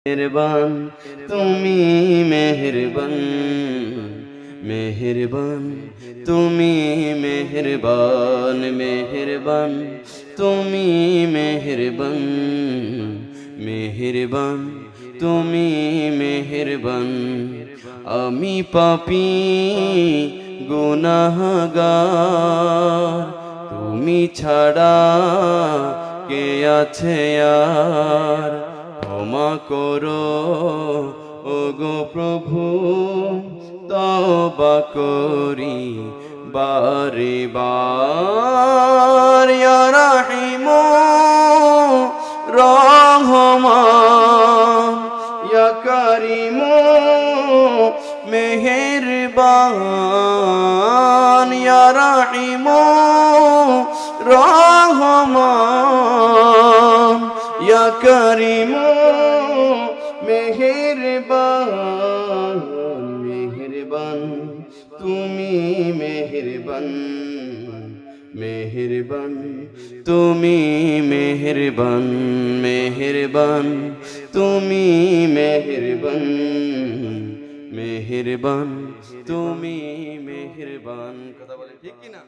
মেহেরবান তুমি মেহেরবান, মেহেরবান তুমি মেহেরবান, মেহেরবান তুমি মেহেরবান, মেহেরবান তুমি মেহেরবান। আমি পাপী গুনাহগার, তুমি ছাড়া কে আছে আর। ক্ষমা করো ওগো প্রভু, তওবা করি বারে বার। ইয়া রাহিম রহমান, ইয়া করিম মেহেরবান, ইয়া রাহিম রহমান, ইয়া করিম মেহেরবান। মেহেরবান তুমি মেহেরবান, মেহেরবান তুমি মেহেরবান, মেহেরবান তুমি মেহেরবান, মেহেরবান তুমি মেহেরবান। কথা বলে ঠিক কিনা?